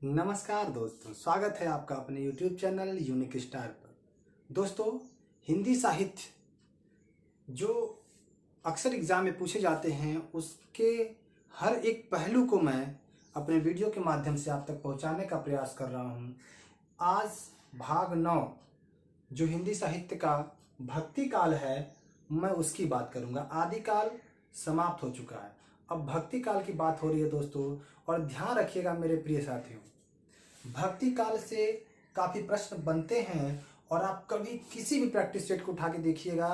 नमस्कार दोस्तों, स्वागत है आपका अपने YouTube चैनल यूनिक स्टार पर। दोस्तों, हिंदी साहित्य जो अक्सर एग्ज़ाम में पूछे जाते हैं उसके हर एक पहलू को मैं अपने वीडियो के माध्यम से आप तक पहुंचाने का प्रयास कर रहा हूं। आज भाग 9 जो हिंदी साहित्य का भक्ति काल है, मैं उसकी बात करूंगा। आदिकाल समाप्त हो चुका है, अब भक्ति काल की बात हो रही है दोस्तों। और ध्यान रखिएगा मेरे प्रिय साथियों, भक्ति काल से काफ़ी प्रश्न बनते हैं और आप कभी किसी भी प्रैक्टिस सेट को उठा के देखिएगा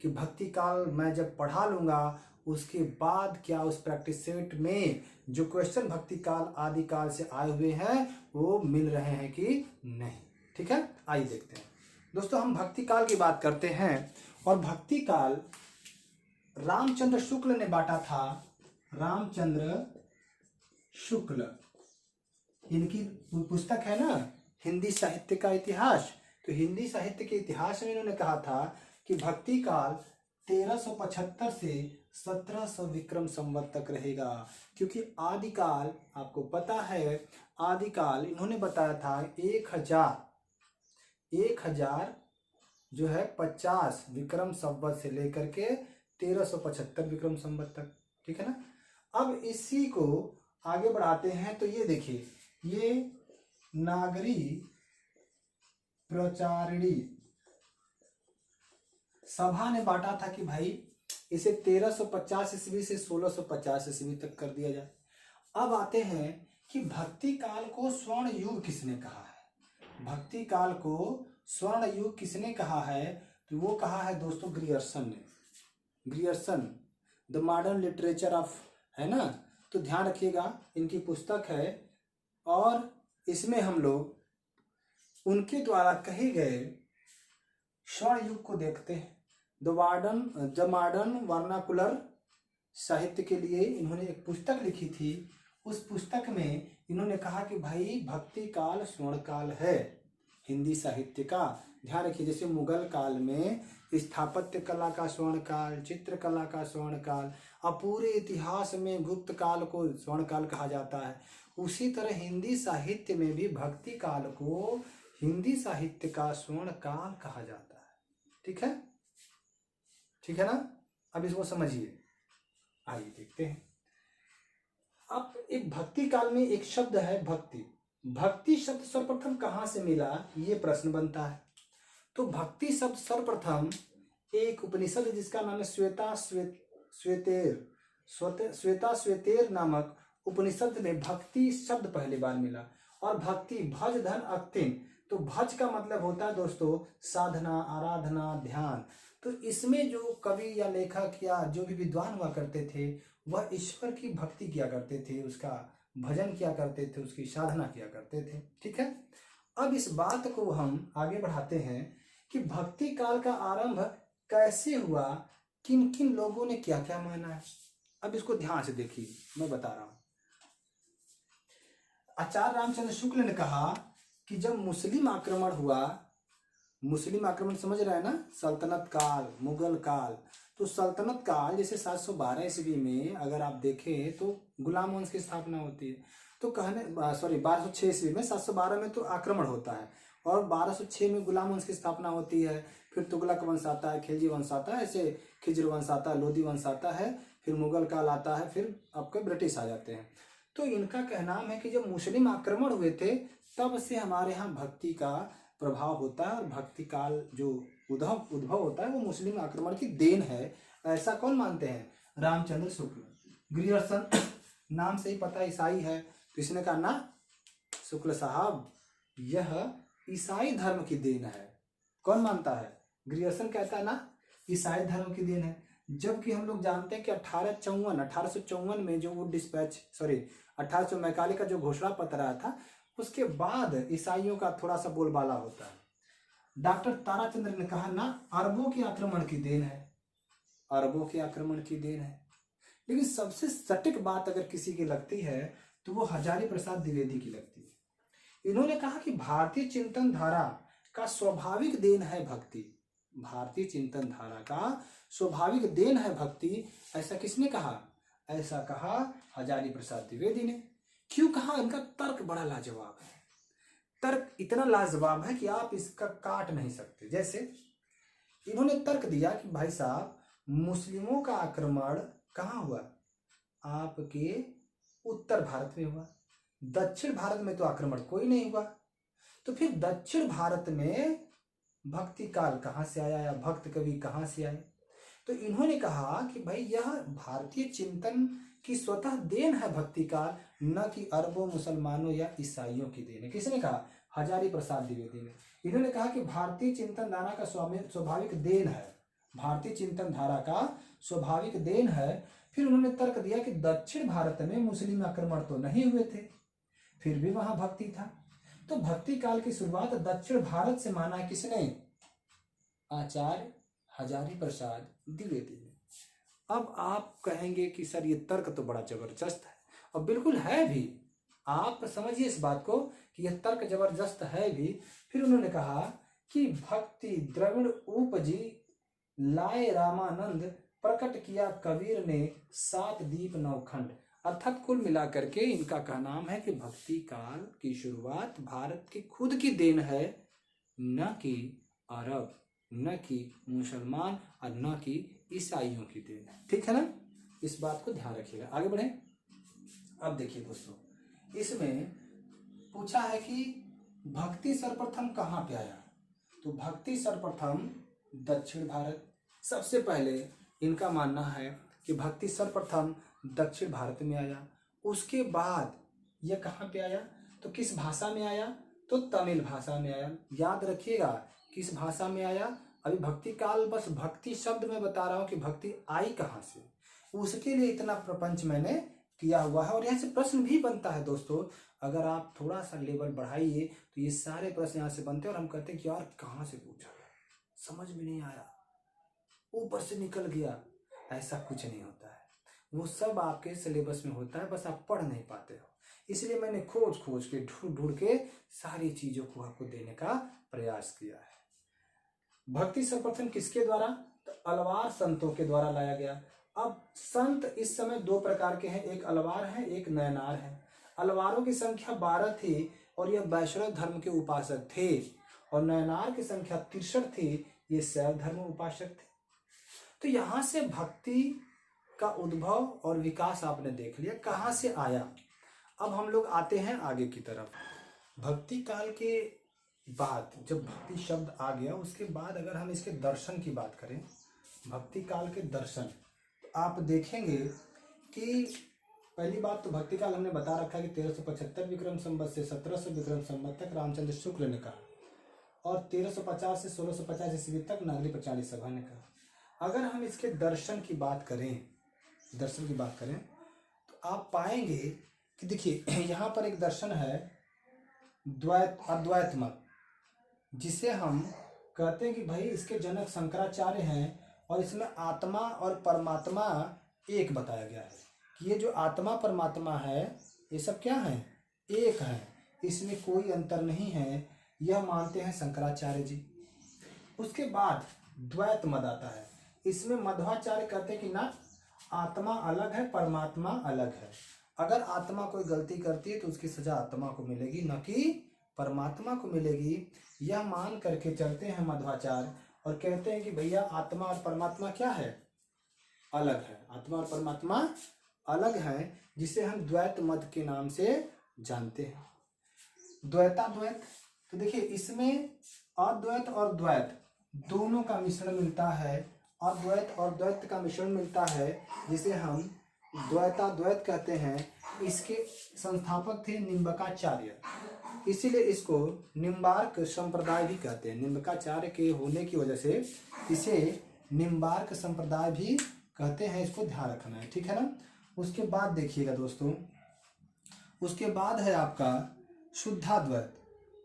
कि भक्ति काल मैं जब पढ़ा लूँगा उसके बाद क्या उस प्रैक्टिस सेट में जो क्वेश्चन भक्ति काल आदि काल से आए हुए हैं वो मिल रहे हैं कि नहीं। ठीक है, आइए देखते हैं दोस्तों। हम भक्ति काल की बात करते हैं और भक्ति काल रामचंद्र शुक्ल ने बांटा था। रामचंद्र शुक्ल, इनकी पुस्तक है ना हिंदी साहित्य का इतिहास। तो हिंदी साहित्य के इतिहास में इन्होंने कहा था कि भक्ति काल 1375 से 1700 विक्रम संवत तक रहेगा, क्योंकि आदिकाल आपको पता है, आदिकाल इन्होंने बताया था 1000 जो है 50 विक्रम संवत से लेकर के 1375 विक्रम संवत तक। ठीक है ना। अब इसी को आगे बढ़ाते हैं तो ये देखिए, ये नागरी प्रचारिणी सभा ने बांटा था कि भाई इसे 1350 ईस्वी से 1650 ईस्वी तक कर दिया जाए। अब आते हैं कि भक्ति काल को स्वर्ण युग किसने कहा है। भक्ति काल को स्वर्ण युग किसने कहा है, तो वो कहा है दोस्तों ग्रियर्सन ने। Grierson, the modern literature of, है ना। तो ध्यान रखिएगा, इनकी पुस्तक है और इसमें हम लोग उनके द्वारा कहे गए स्वर्ण युग को देखते हैं। द मॉडर्न वर्नाकुलर साहित्य के लिए इन्होंने एक पुस्तक लिखी थी। उस पुस्तक में इन्होंने कहा कि भाई भक्ति काल स्वर्ण काल है हिंदी साहित्य का। ध्यान रखिए, जैसे मुगल काल में स्थापत्य कला का स्वर्ण काल, चित्रकला का स्वर्ण काल, अब पूरे इतिहास में गुप्त काल को स्वर्ण काल कहा जाता है, उसी तरह हिंदी साहित्य में भी भक्ति काल को हिंदी साहित्य का स्वर्ण काल कहा जाता है। ठीक है, ठीक है ना। अब इसको समझिए, आइए देखते हैं। अब एक भक्ति काल में एक शब्द है भक्ति। भक्ति शब्द सर्वप्रथम कहाँ से मिला, ये प्रश्न बनता है। तो भक्ति शब्द सर्वप्रथम एक उपनिषद जिसका नाम है श्वेता श्वेतेर नामक उपनिषद में भक्ति शब्द पहली बार मिला। और भक्ति भज धन अक्तिन, तो भज का मतलब होता है दोस्तों साधना, आराधना, ध्यान। तो इसमें जो कवि या लेखक या जो भी विद्वान हुआ करते थे वह ईश्वर की भक्ति किया करते थे, उसका भजन किया करते थे, उसकी साधना किया करते थे। ठीक है। अब इस बात को हम आगे बढ़ाते हैं कि भक्ति काल का आरंभ कैसे हुआ, किन किन लोगों ने क्या क्या माना है। अब इसको ध्यान से देखिए, मैं बता रहा हूं। आचार्य रामचंद्र शुक्ल ने कहा कि जब मुस्लिम आक्रमण हुआ, मुस्लिम आक्रमण समझ रहे हैं ना, सल्तनत काल, मुगल काल। तो सल्तनत काल जैसे 712 ईस्वी में अगर आप देखें तो गुलाम वंश की स्थापना होती है। तो 1206 ईस्वी में, 712 में तो आक्रमण होता है और 1206 में गुलाम वंश की स्थापना होती है। फिर तुगलक वंश आता है, खिलजी वंश आता है, ऐसे खिज्र वंश आता है, लोधी वंश आता है, फिर मुगल काल आता है, फिर आपके ब्रिटिश आ जाते हैं। तो इनका कहना है कि जब मुस्लिम आक्रमण हुए थे तब से हमारे यहाँ भक्ति का प्रभाव होता है और भक्ति काल जो उद्भव होता है वो मुस्लिम आक्रमण की देन है। ऐसा कौन मानते हैं? रामचंद्र शुक्ल। ग्रियर्सन नाम से ही पता ईसाई है, तो इसने कहा ना शुक्ल साहब यह ईसाई धर्म की देन है। कौन मानता है? ग्रियर्सन कहता है ना ईसाई धर्म की देन है। जबकि हम लोग जानते हैं कि 1854 में जो वुड डिस्पैच 1842 का जो घोषणा पत्र आया था उसके बाद ईसाइयों का थोड़ा सा बोलबाला होता है। डॉक्टर ताराचंद्र ने कहा ना अरबों के आक्रमण की देन है, अरबों के आक्रमण की देन है। लेकिन सबसे सटीक बात अगर किसी की लगती है तो वो हजारी प्रसाद द्विवेदी की लगती है। इन्होंने कहा कि भारतीय चिंतन धारा का स्वाभाविक देन है भक्ति, भारतीय चिंतन धारा का स्वाभाविक देन है भक्ति। ऐसा किसने कहा? ऐसा कहा हजारी प्रसाद द्विवेदी ने। क्यों कहा? इनका तर्क बड़ा लाजवाब है। तर्क इतना लाजवाब है कि आप इसका काट नहीं सकते। जैसे इन्होंने तर्क दिया कि भाई साहब, मुस्लिमों का आक्रमण कहाँ हुआ? आपके उत्तर भारत में हुआ, दक्षिण भारत में तो आक्रमण कोई नहीं हुआ। तो फिर दक्षिण भारत में भक्ति काल कहाँ से आया या भक्त कवि कहाँ से आए? तो इन्होंने कहा कि भाई यह भारतीय चिंतन की स्वतः देन है भक्ति काल, न कि अरबों मुसलमानों या ईसाइयों की देन है। किसने कहा? हजारी प्रसाद द्विवेदी ने। इन्होंने कहा कि भारतीय चिंतन धारा का स्वाभाविक देन है, भारतीय चिंतन धारा का स्वाभाविक देन है। फिर उन्होंने तर्क दिया कि दक्षिण भारत में मुस्लिम आक्रमण तो नहीं हुए थे, फिर भी वहां भक्ति था। तो भक्ति काल की शुरुआत दक्षिण भारत से माना किसने? आचार्य हजारी प्रसाद द्विवेदी ने। अब आप कहेंगे कि सर ये तर्क तो बड़ा जबरदस्त है, और बिल्कुल है भी। आप समझिए इस बात को कि यह तर्क जबरदस्त है भी। फिर उन्होंने कहा कि भक्ति द्रविड़ उपजी लाए रामानंद, प्रकट किया कबीर ने 7 दीप 9 खंड। अर्थात कुल मिलाकर के इनका कहनाम है कि भक्ति काल की शुरुआत भारत की खुद की देन है, न कि अरब, न कि मुसलमान और न कि ईसाइयों की देन है। ठीक है ना? इस बात को ध्यान रखिएगा। आगे बढ़े। अब देखिए दोस्तों, इसमें पूछा है कि भक्ति सर्वप्रथम कहाँ पे आया? तो भक्ति सर्वप्रथम दक्षिण भारत। सबसे पहले इनका मानना है कि भक्ति सर्वप्रथम दक्षिण भारत में आया। उसके बाद यह कहाँ पे आया? तो किस भाषा में आया? तो तमिल भाषा में आया। याद रखिएगा किस भाषा में आया। अभी भक्ति काल बस भक्ति शब्द में बता रहा हूं कि भक्ति आई कहाँ से, उसके लिए इतना प्रपंच मैंने किया हुआ है। और यहाँ से प्रश्न भी बनता है दोस्तों, अगर आप थोड़ा सा लेवल बढ़ाइए तो ये सारे प्रश्न यहाँ से बनते हैं। और हम कहते हैं कि यार कहाँ से पूछा, समझ में नहीं आया, ऊपर से निकल गया। ऐसा कुछ नहीं होता है, वो सब आपके सिलेबस में होता है, बस आप पढ़ नहीं पाते हो। इसलिए मैंने खोज खोज के ढूंढ ढूंढ के सारी चीजों को आपको देने का प्रयास किया है। भक्ति सर्वप्रथम किसके द्वारा? तो अलवार संतों के द्वारा लाया गया। अब संत इस समय 2 प्रकार के हैं, एक अलवार है, एक नयनार है। अलवारों की संख्या 12 थी और यह वैष्णव धर्म के उपासक थे, और नयनार की संख्या 63 थी, ये शैव धर्म उपासक थे। तो यहां से भक्ति का उद्भव और विकास आपने देख लिया कहां से आया। अब हम लोग आते हैं आगे की तरफ। भक्ति काल के बाद जब भक्ति शब्द आ गया, उसके बाद अगर हम इसके दर्शन की बात करें, भक्ति काल के दर्शन, तो आप देखेंगे कि पहली बात तो भक्ति काल हमने बता रखा है कि 1375 विक्रम संवत से 1700 विक्रम संवत तक रामचंद्र शुक्ल ने कहा, और 1350 से 1650 ईस्वी तक नागरी पंचाली सभा ने कहा। अगर हम इसके दर्शन की बात करें, तो आप पाएंगे कि देखिए यहाँ पर एक दर्शन है द्वैत अद्वैत मत, जिसे हम कहते हैं कि भाई इसके जनक शंकराचार्य हैं, और इसमें आत्मा और परमात्मा एक बताया गया है कि ये जो आत्मा परमात्मा है ये सब क्या है? एक है, इसमें कोई अंतर नहीं है, यह मानते हैं शंकराचार्य जी। उसके बाद द्वैत मत आता है, इसमें मध्वाचार्य कहते हैं कि ना, आत्मा अलग है परमात्मा अलग है। अगर आत्मा कोई गलती करती है तो उसकी सजा आत्मा को मिलेगी, न कि परमात्मा को मिलेगी। यह मान करके चलते हैं मध्वाचार्य, और कहते हैं कि भैया आत्मा और परमात्मा क्या है? अलग है। आत्मा और परमात्मा अलग है, जिसे हम द्वैत मत के नाम से जानते हैं। द्वैताद्वैत, तो देखिए इसमें अद्वैत और द्वैत दोनों का मिश्रण मिलता है, अद्वैत और द्वैत का मिश्रण मिलता है, जिसे हम द्वैताद्वैत कहते हैं। इसके संस्थापक थे निम्बकाचार्य, इसीलिए इसको निम्बार्क संप्रदाय भी कहते हैं। निम्बकाचार्य के होने की वजह से इसे निम्बार्क संप्रदाय भी कहते हैं, इसको ध्यान रखना है, ठीक है ना। उसके बाद देखिएगा दोस्तों, उसके बाद है आपका शुद्धाद्वैत।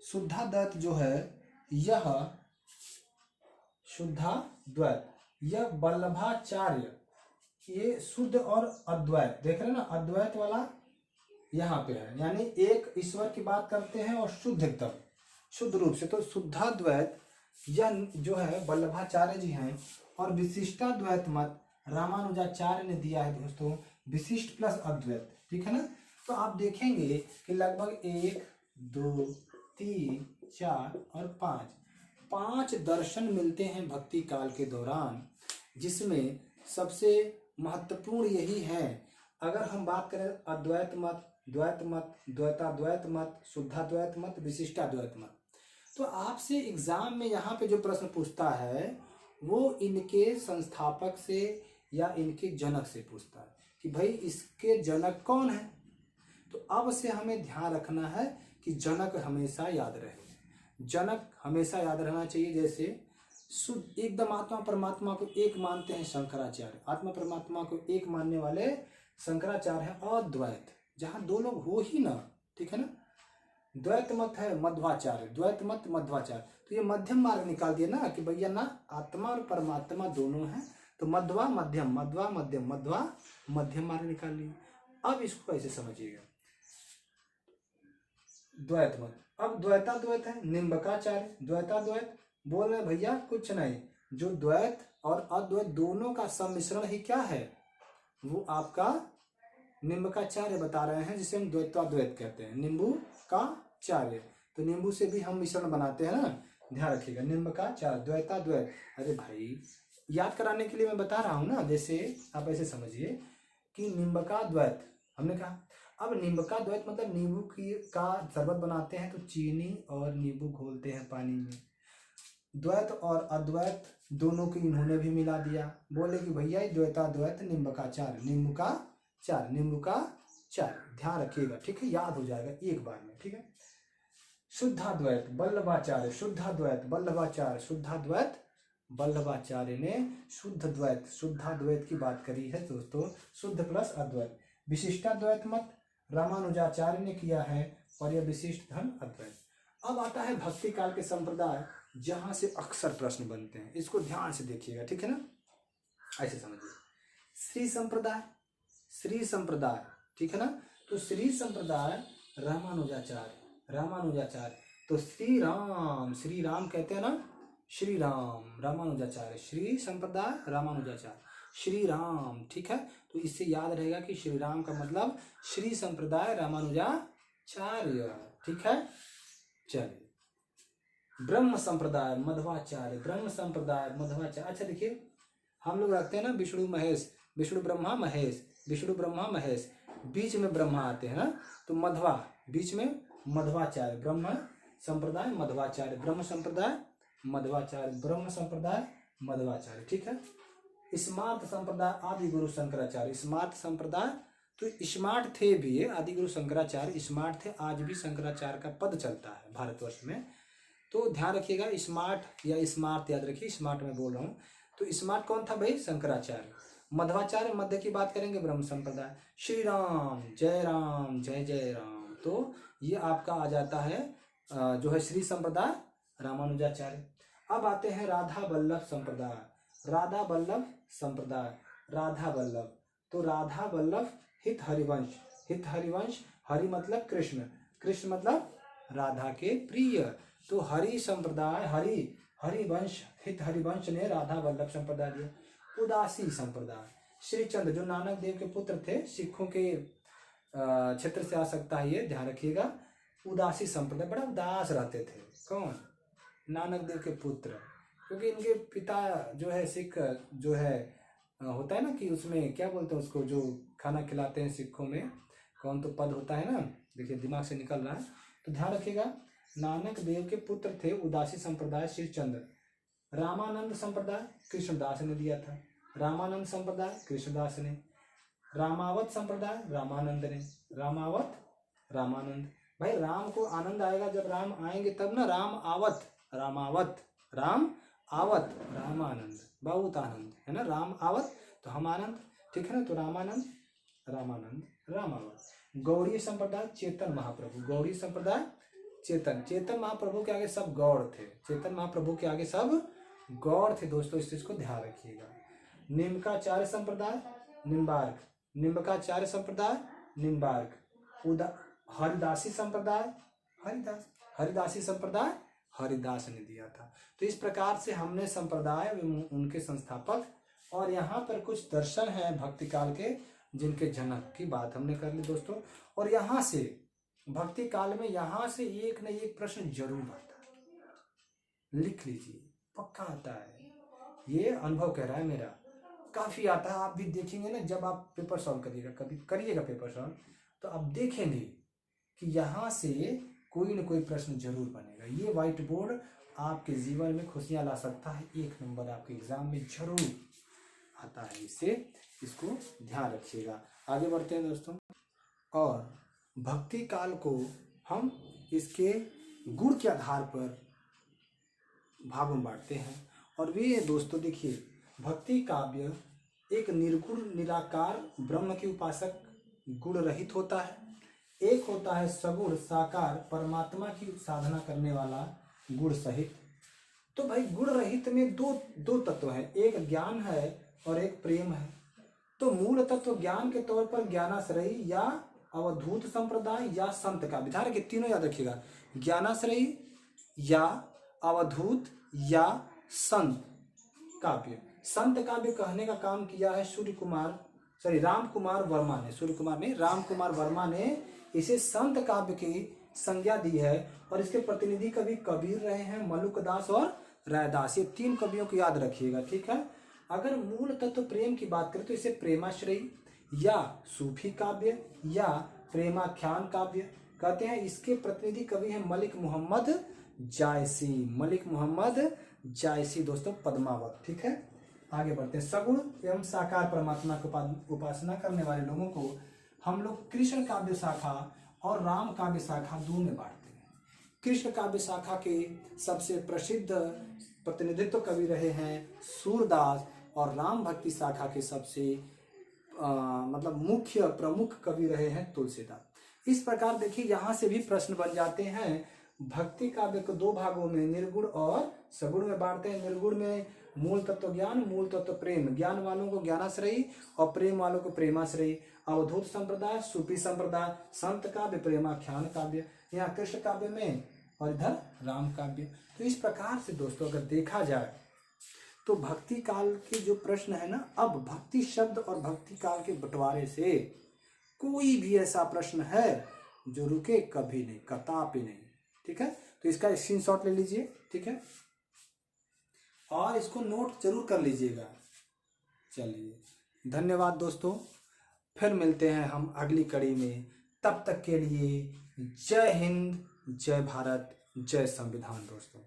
शुद्धाद्वैत जो है, यह शुद्धाद्वैत, यह वल्लभाचार्य, ये शुद्ध और अद्वैत देख रहे हैं ना, अद्वैत वाला यहाँ पे है, यानी एक ईश्वर की बात करते हैं और शुद्ध, एकदम शुद्ध रूप से। तो शुद्धाद्वैत यह जो है वल्लभाचार्य जी हैं, और विशिष्टाद्वैत मत रामानुजाचार्य ने दिया है दोस्तों, विशिष्ट प्लस अद्वैत, ठीक है ना। तो आप देखेंगे कि लगभग 1 2 3 4 और 5 दर्शन मिलते हैं भक्ति काल के दौरान, जिसमें सबसे महत्वपूर्ण यही है। अगर हम बात करें अद्वैत मत, द्वैत मत, द्वैताद्वैत मत, शुद्धाद्वैत मत, विशिष्टाद्वैत मत, तो आपसे एग्जाम में यहाँ पे जो प्रश्न पूछता है वो इनके संस्थापक से या इनके जनक से पूछता है कि भाई इसके जनक कौन है। तो अब से हमें ध्यान रखना है कि जनक हमेशा याद रहे, जनक हमेशा याद रहना चाहिए। जैसे शुद्ध एकदम आत्मा परमात्मा को एक मानते हैं शंकराचार्य, आत्मा परमात्मा को एक मानने वाले शंकराचार्य हैं। अद्वैत जहाँ दो लोग हो ही ना, ठीक है ना। द्वैत मत है मध्वाचार्य, द्वैत मत मध्वाचार्य, तो ये मध्यम मार्ग निकाल दिया ना कि भैया ना आत्मा और परमात्मा दोनों हैं, तो मध्वा मध्यम, मध्वा मध्यम, मध्वा मध्यम मार्ग निकाल लिया। अब इसको कैसे समझिएगा, द्वैत मत। अब द्वैताद्वैत है निम्बकाचार्य, द्वैताद्वैत बोल रहे भैया कुछ नहीं, जो द्वैत और अद्वैत दोनों का सम्मिश्रण ही क्या है, वो आपका निम्बकाचार्य बता रहे हैं, जिसे हम द्वैताद्वैत कहते हैं, नींबू का चार्य। तो नींबू से भी हम मिश्रण बनाते हैं ना, ध्यान रखिएगा, निम्बकाचार्य, द्वैताद्वैत। अरे भाई याद कराने के लिए मैं बता रहा हूं ना, जैसे आप ऐसे समझिए कि निम्बकाद्वैत हमने कहा। अब निम्बकाद्वैत मतलब नींबू की का शरबत बनाते हैं तो चीनी और नींबू घोलते हैं पानी में। द्वैत और अद्वैत दोनों को इन्होंने भी मिला दिया, बोले कि भैया द्वैताद्वैत निम्बकाचार्य, नींबू का चार, नींबू का चार, ध्यान रखिएगा, ठीक है, याद हो जाएगा एक बार में, ठीक है। शुद्धाद्वैत वल्लभाचार्य, शुद्धाद्वैत वल्लभाचार्य, शुद्धाद्वैत वल्लभाचार्य ने शुद्ध द्वैत, शुद्धाद्वैत की बात करी है दोस्तों, शुद्ध प्लस अद्वैत। विशिष्टाद्वैत मत रामानुजाचार्य ने किया है, और यह विशिष्ट धन अद्वैत। अब आता है भक्ति काल के संप्रदाय, जहां से अक्सर प्रश्न बनते हैं, इसको ध्यान से देखिएगा, ठीक है ना। ऐसे समझिए, श्री संप्रदाय, श्री संप्रदाय, ठीक है ना। तो श्री संप्रदाय रामानुजाचार्य, रामानुजाचार्य, तो श्री राम कहते हैं ना, श्री राम रामानुजाचार्य, श्री संप्रदाय रामानुजाचार्य, श्री राम, ठीक है। तो इससे याद रहेगा कि श्री राम का मतलब श्री संप्रदाय रामानुजाचार्य, ठीक है। चलिए, ब्रह्म संप्रदाय मध्वाचार्य, ब्रह्म संप्रदाय मध्वाचार्य। अच्छा देखिए, हम लोग रखते हैं ना विष्णु महेश, विष्णु ब्रह्मा महेश, विष्णु ब्रह्मा महेश, बीच में ब्रह्मा आते हैं ना, तो मध्वा बीच में मध्वाचार्य, ब्रह्म संप्रदाय मध्वाचार्य, ब्रह्म संप्रदाय मध्वाचार्य, ब्रह्म संप्रदाय मध्वाचार्य, ठीक है। स्मार्त संप्रदाय आदि गुरु शंकराचार्य, स्मार्त संप्रदाय, तो स्मार्ट थे भी ये आदि गुरु शंकराचार्य, स्मार्ट थे, आज भी शंकराचार्य का पद चलता है भारतवर्ष में। तो ध्यान रखिएगा, स्मार्ट या स्मार्ट याद रखिए, स्मार्ट में बोल रहा हूँ। तो स्मार्ट कौन था भाई, शंकराचार्य। मध्वाचार्य मध्य की बात करेंगे, ब्रह्म संप्रदाय। श्री राम जय जय राम, तो ये आपका आ जाता है जो है श्री संप्रदाय रामानुजाचार्य। अब आते हैं राधा वल्लभ संप्रदाय, राधा वल्लभ संप्रदाय, राधा वल्लभ, तो राधा वल्लभ हित हरिवंश, हित हरिवंश, हरि मतलब कृष्ण, कृष्ण मतलब राधा के प्रिय, तो हरि संप्रदाय, हरिवंश, हित हरिवंश ने राधा वल्लभ संप्रदाय दिया। उदासी संप्रदाय, श्रीचंद जो नानक देव के पुत्र थे, सिखों के क्षेत्र से आ सकता है ये, ध्यान रखिएगा। उदासी संप्रदाय, बड़ा उदास रहते थे, कौन, नानक देव के पुत्र, क्योंकि इनके पिता जो है सिख जो है होता है ना कि उसमें क्या बोलते हैं उसको, जो खाना खिलाते हैं सिखों में, कौन तो पद होता है ना, देखिए दिमाग से निकल रहा है, तो ध्यान रखिएगा। नानक देव के पुत्र थे, उदासी संप्रदाय श्रीचंद्र। रामानंद संप्रदाय कृष्णदास ने दिया था, रामानंद संप्रदाय कृष्णदास ने। रामावत संप्रदाय रामानंद ने, रामावत रामानंद। भाई राम को आनंद आएगा जब राम आएंगे तब ना, राम आवत रामावत, राम आवत रामानंद, बहुत आनंद है ना, राम आवत तो हम आनंद, ठीक है ना, तो रामानंद रामानंद रामावत। गौड़ी संप्रदाय चेतन महाप्रभु, गौड़ी संप्रदाय चेतन, चेतन महाप्रभु के आगे सब गौड़ थे, चेतन महाप्रभु के आगे सब गौड़ थे दोस्तों, इस चीज को ध्यान रखिएगा। निम्बकाचार्य संप्रदाय निम्बार्क, निम्बकाचार्य संप्रदाय निम्बार्क। हरिदासी संप्रदाय हरिदास, हरिदासी संप्रदाय हरिदास ने दिया था। तो इस प्रकार से हमने संप्रदाय उनके संस्थापक, और यहाँ पर कुछ दर्शन हैं भक्ति काल के जिनके जनक की बात हमने कर ली दोस्तों। और यहाँ से भक्ति काल में यहाँ से एक न एक प्रश्न जरूर आता है, लिख लीजिए, पक्का आता है, ये अनुभव कह रहा है मेरा, काफी आता है। आप भी देखेंगे ना, जब आप पेपर सॉल्व करिएगा, कभी करिएगा पेपर सॉल्व, तो आप देखेंगे कि यहाँ से कोई न कोई प्रश्न जरूर बनेगा। ये व्हाइट बोर्ड आपके जीवन में खुशियां ला सकता है, 1 नंबर आपके एग्जाम में जरूर आता है, इसको ध्यान रखिएगा। आगे बढ़ते हैं दोस्तों। और भक्ति काल को हम इसके गुण के आधार पर भागों में बांटते हैं। और वे दोस्तों देखिए, भक्ति काव्य एक निर्गुण निराकार ब्रह्म के उपासक गुण रहित होता है, एक होता है सगुण साकार परमात्मा की साधना करने वाला गुण सहित। तो भाई गुण रहित में दो तत्व है, एक ज्ञान है और एक प्रेम है। तो मूल तत्व ज्ञान के तौर पर ज्ञानाश्रयी या अवधूत संप्रदाय या संत का विधान के तीनों याद रखिएगा, ज्ञानाश्रयी या अवधूत या संत काव्य। संत काव्य कहने का काम किया है राम कुमार वर्मा ने इसे संत काव्य की संज्ञा दी है। और इसके प्रतिनिधि कवि कबीर रहे हैं, मलुकदास और रैदास, ये 3 कवियों को याद रखिएगा, ठीक है। अगर मूल तत्व प्रेम की बात करें तो इसे प्रेमाश्रयी या सूफी काव्य या प्रेमाख्यान काव्य कहते हैं। इसके प्रतिनिधि कवि हैं मलिक मोहम्मद जायसी दोस्तों, पद्मावत, ठीक है। आगे बढ़ते हैं। सगुण एवं साकार परमात्मा की उपासना करने वाले लोगों को हम लोग कृष्ण काव्य शाखा और राम काव्य शाखा 2 में बांटते हैं। कृष्ण काव्य शाखा के सबसे प्रसिद्ध प्रतिनिधित्व कवि रहे हैं सूरदास, और राम भक्ति शाखा के सबसे मुख्य प्रमुख कवि रहे हैं तुलसीदास। इस प्रकार देखिए, यहाँ से भी प्रश्न बन जाते हैं। भक्ति काव्य को 2 भागों में निर्गुण और सगुण में बांटते हैं। निर्गुण में मूल तत्व ज्ञान, मूल तत्व प्रेम, ज्ञान वालों को ज्ञानाश्रयी और प्रेम वालों को प्रेमाश्रयी। अवधूत संप्रदाय, सूफी संप्रदाय, संत काव्य, प्रेमाख्यान काव्य, यहाँ कृष्ण काव्य में, और इधर राम काव्य। तो इस प्रकार से दोस्तों अगर देखा जाए तो भक्ति काल के जो प्रश्न है ना, अब भक्ति शब्द और भक्ति काल के बंटवारे से कोई भी ऐसा प्रश्न है जो रुके कभी नहीं, कदापि नहीं, ठीक है। तो इसका स्क्रीनशॉट ले लीजिए, ठीक है, और इसको नोट जरूर कर लीजिएगा। चलिए, धन्यवाद दोस्तों, फिर मिलते हैं हम अगली कड़ी में। तब तक के लिए जय हिंद, जय भारत, जय संविधान दोस्तों।